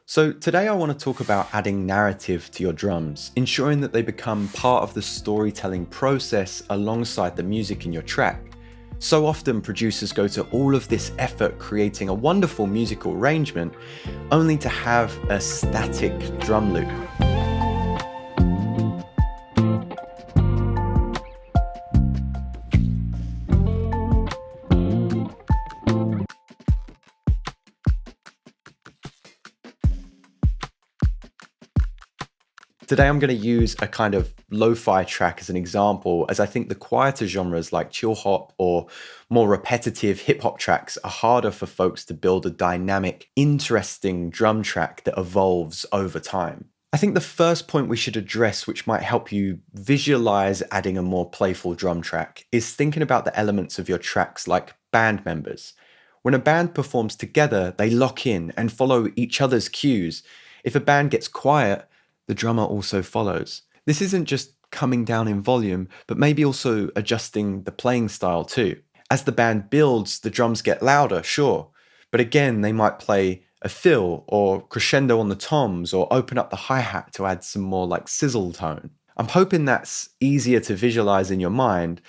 So today I want to talk about adding narrative to your drums, ensuring that they become part of the storytelling process alongside the music in your track. So often producers go to all of this effort creating a wonderful musical arrangement, only to have a static drum loop. Today I'm going to use a kind of lo-fi track as an example, as I think the quieter genres like chill hop or more repetitive hip hop tracks are harder for folks to build a dynamic, interesting drum track that evolves over time. I think the first point we should address, which might help you visualize adding a more playful drum track, is thinking about the elements of your tracks like band members. When a band performs together, they lock in and follow each other's cues. If a band gets quiet, the drummer also follows. This isn't just coming down in volume, but maybe also adjusting the playing style too. As the band builds, the drums get louder, sure, but again, they might play a fill or crescendo on the toms or open up the hi-hat to add some more like sizzle tone. I'm hoping that's easier to visualize in your mind.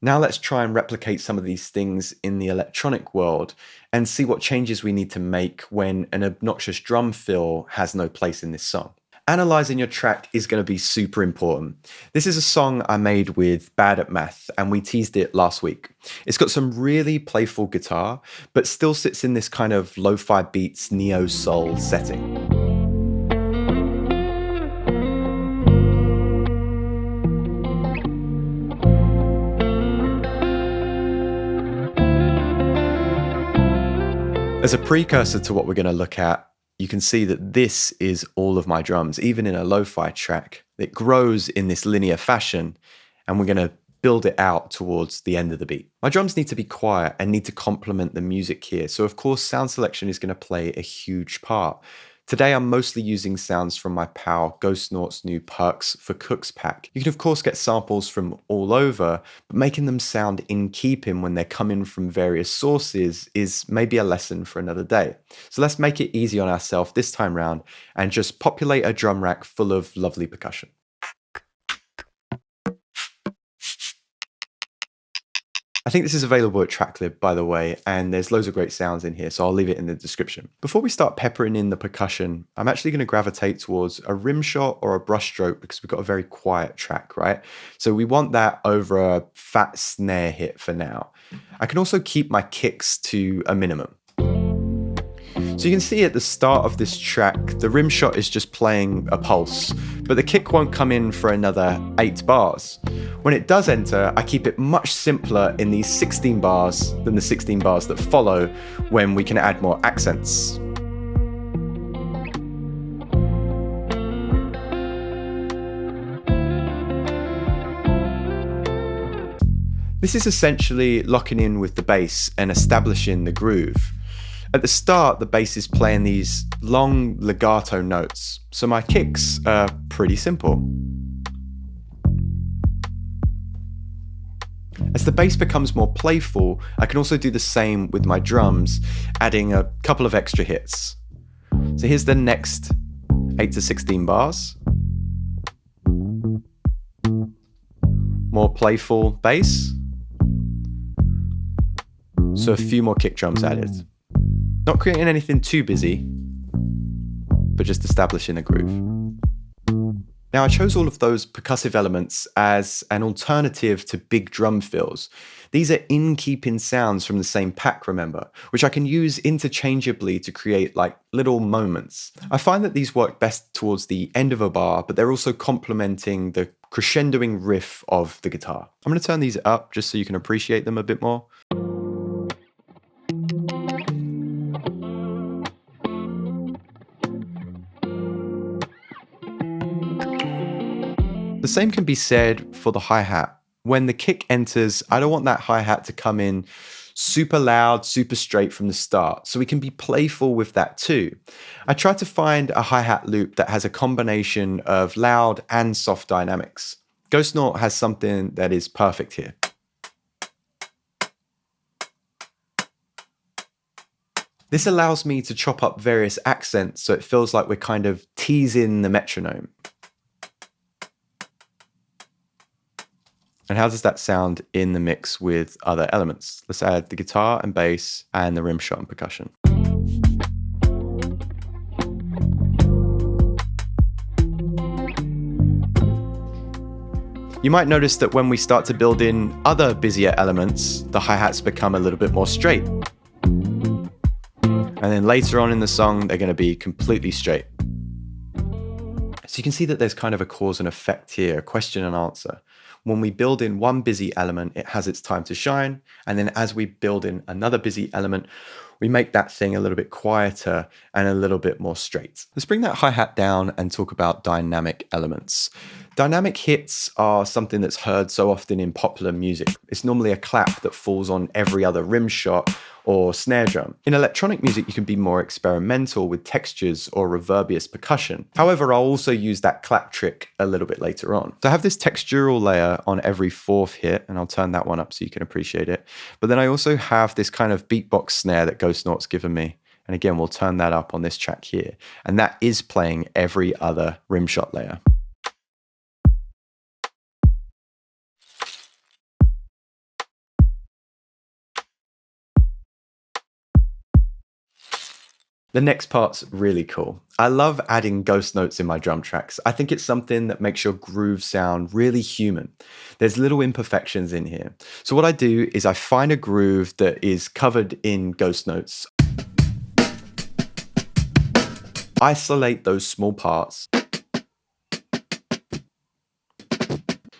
Now let's try and replicate some of these things in the electronic world and see what changes we need to make when an obnoxious drum fill has no place in this song. Analyzing your track is going to be super important. This is a song I made with Bad at Math, and we teased it last week. It's got some really playful guitar, but still sits in this kind of lo-fi beats neo-soul setting. As a precursor to what we're going to look at, you can see that this is all of my drums, even in a lo-fi track. It grows in this linear fashion, and we're going to build it out towards the end of the beat. My drums need to be quiet and need to complement the music here. So of course, sound selection is going to play a huge part. Today, I'm mostly using sounds from my pal Ghost Naught's new Perks for Cooks pack. You can of course get samples from all over, but making them sound in keeping when they're coming from various sources is maybe a lesson for another day. So let's make it easy on ourselves this time round and just populate a drum rack full of lovely percussion. I think this is available at Tracklib, by the way, and there's loads of great sounds in here, so I'll leave it in the description. Before we start peppering in the percussion, I'm actually going to gravitate towards a rim shot or a brush stroke because we've got a very quiet track, right? So we want that over a fat snare hit for now. I can also keep my kicks to a minimum. So you can see at the start of this track, the rim shot is just playing a pulse, but the kick won't come in for another 8 bars. When it does enter, I keep it much simpler in these 16 bars than the 16 bars that follow when we can add more accents. This is essentially locking in with the bass and establishing the groove. At the start, the bass is playing these long legato notes, so my kicks are pretty simple. As the bass becomes more playful, I can also do the same with my drums, adding a couple of extra hits. So here's the next 8 to 16 bars. More playful bass. So a few more kick drums added. Not creating anything too busy, but just establishing a groove. Now I chose all of those percussive elements as an alternative to big drum fills. These are in-keeping sounds from the same pack, remember, which I can use interchangeably to create like little moments. I find that these work best towards the end of a bar, but they're also complementing the crescendoing riff of the guitar. I'm going to turn these up just so you can appreciate them a bit more. The same can be said for the hi-hat. When the kick enters, I don't want that hi-hat to come in super loud, super straight from the start, so we can be playful with that too. I try to find a hi-hat loop that has a combination of loud and soft dynamics. Ghost Naught has something that is perfect here. This allows me to chop up various accents so it feels like we're kind of teasing the metronome. And how does that sound in the mix with other elements? Let's add the guitar and bass and the rim shot and percussion. You might notice that when we start to build in other busier elements, the hi-hats become a little bit more straight. And then later on in the song, they're going to be completely straight. So you can see that there's kind of a cause and effect here, a question and answer. When we build in one busy element, it has its time to shine. And then as we build in another busy element, we make that thing a little bit quieter and a little bit more straight. Let's bring that hi-hat down and talk about dynamic elements. Dynamic hits are something that's heard so often in popular music. It's normally a clap that falls on every other rim shot or snare drum. In electronic music, you can be more experimental with textures or reverbious percussion. However, I'll also use that clap trick a little bit later on. So I have this textural layer on every fourth hit, and I'll turn that one up so you can appreciate it. But then I also have this kind of beatbox snare that Ghost Note's given me. And again, we'll turn that up on this track here. And that is playing every other rim shot layer. The next part's really cool. I love adding ghost notes in my drum tracks. I think it's something that makes your groove sound really human. There's little imperfections in here. So what I do is I find a groove that is covered in ghost notes. Isolate those small parts.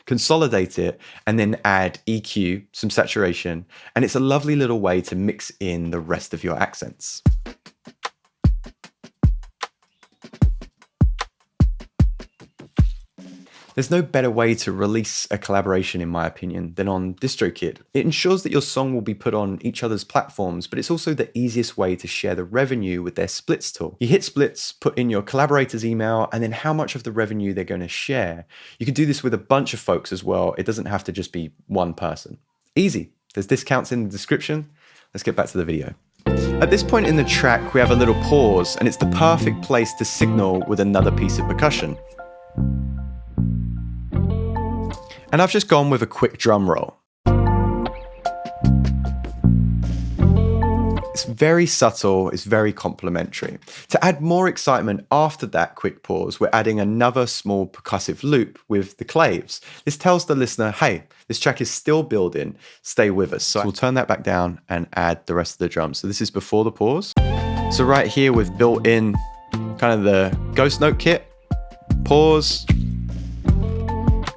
Consolidate it, and then add EQ, some saturation, and it's a lovely little way to mix in the rest of your accents. There's no better way to release a collaboration, in my opinion, than on DistroKid. It ensures that your song will be put on each other's platforms, but it's also the easiest way to share the revenue with their splits tool. You hit splits, put in your collaborator's email, and then how much of the revenue they're going to share. You can do this with a bunch of folks as well. It doesn't have to just be one person. Easy. There's discounts in the description. Let's get back to the video. At this point in the track, we have a little pause, and it's the perfect place to signal with another piece of percussion. And I've just gone with a quick drum roll. It's very subtle, it's very complementary. To add more excitement after that quick pause, we're adding another small percussive loop with the claves. This tells the listener, hey, this track is still building, stay with us. So we'll turn that back down and add the rest of the drums. So this is before the pause. So right here we've built in kind of the ghost note kit, pause,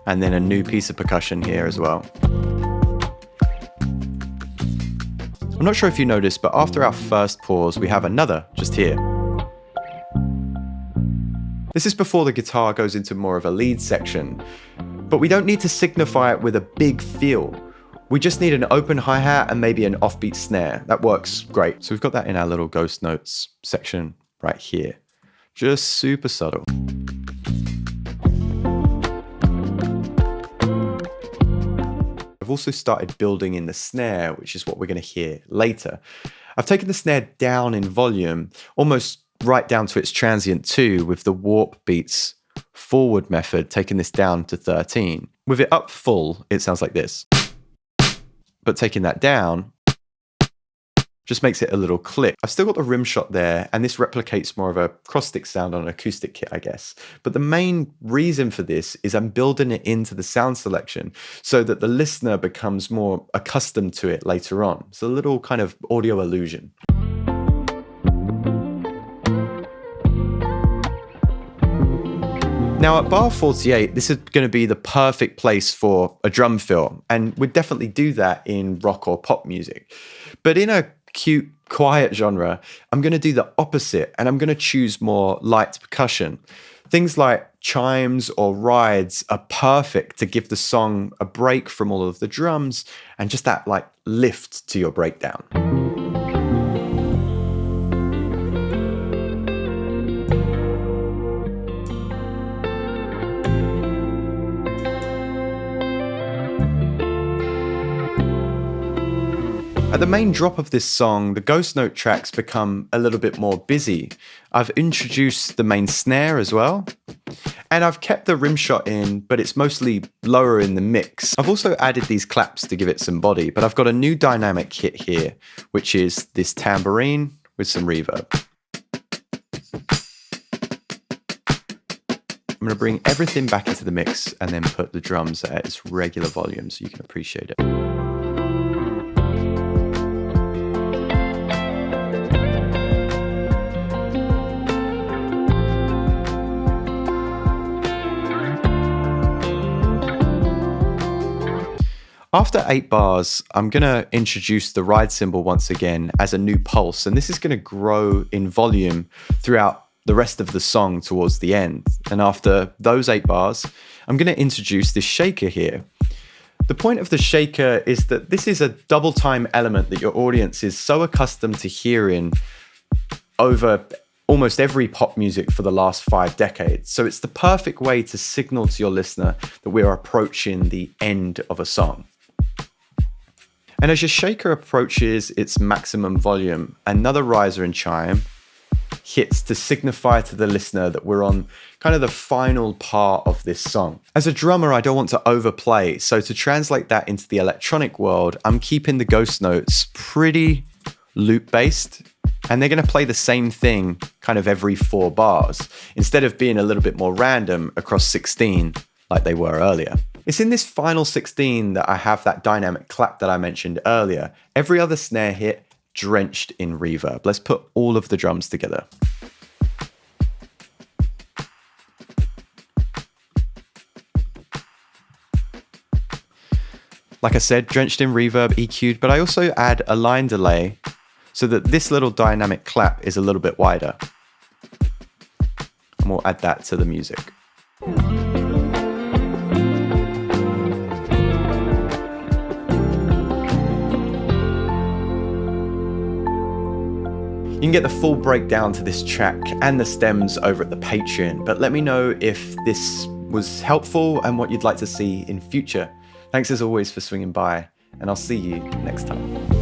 and then a new piece of percussion here as well. I'm not sure if you noticed, but after our first pause, we have another just here. This is before the guitar goes into more of a lead section, but we don't need to signify it with a big feel. We just need an open hi-hat and maybe an offbeat snare. That works great. So we've got that in our little ghost notes section right here. Just super subtle. I've also started building in the snare, which is what we're going to hear later. I've taken the snare down in volume, almost right down to its transient 2 with the warp beats forward method, taking this down to 13. With it up full, it sounds like this. But taking that down just makes it a little click. I've still got the rim shot there, and this replicates more of a cross-stick sound on an acoustic kit, I guess. But the main reason for this is I'm building it into the sound selection so that the listener becomes more accustomed to it later on. It's a little kind of audio illusion. Now at bar 48, this is going to be the perfect place for a drum fill, and we'd definitely do that in rock or pop music. But in a cute, quiet genre, I'm going to do the opposite, and I'm going to choose more light percussion. Things like chimes or rides are perfect to give the song a break from all of the drums and just that like lift to your breakdown. At the main drop of this song, the ghost note tracks become a little bit more busy. I've introduced the main snare as well, and I've kept the rim shot in, but it's mostly lower in the mix. I've also added these claps to give it some body, but I've got a new dynamic hit here, which is this tambourine with some reverb. I'm going to bring everything back into the mix and then put the drums at its regular volume so you can appreciate it. After 8 bars, I'm going to introduce the ride cymbal once again as a new pulse, and this is going to grow in volume throughout the rest of the song towards the end. And after those 8 bars, I'm going to introduce this shaker here. The point of the shaker is that this is a double time element that your audience is so accustomed to hearing over almost every pop music for the last 5 decades. So it's the perfect way to signal to your listener that we're approaching the end of a song. And as your shaker approaches its maximum volume, another riser and chime hits to signify to the listener that we're on kind of the final part of this song. As a drummer, I don't want to overplay, so to translate that into the electronic world, I'm keeping the ghost notes pretty loop-based, and they're going to play the same thing kind of every 4 bars, instead of being a little bit more random across 16 like they were earlier. It's in this final 16 that I have that dynamic clap that I mentioned earlier. Every other snare hit drenched in reverb. Let's put all of the drums together. Like I said, drenched in reverb, EQ'd, but I also add a line delay so that this little dynamic clap is a little bit wider. And we'll add that to the music. You can get the full breakdown to this track and the stems over at the Patreon, but let me know if this was helpful and what you'd like to see in future. Thanks as always for swinging by, and I'll see you next time.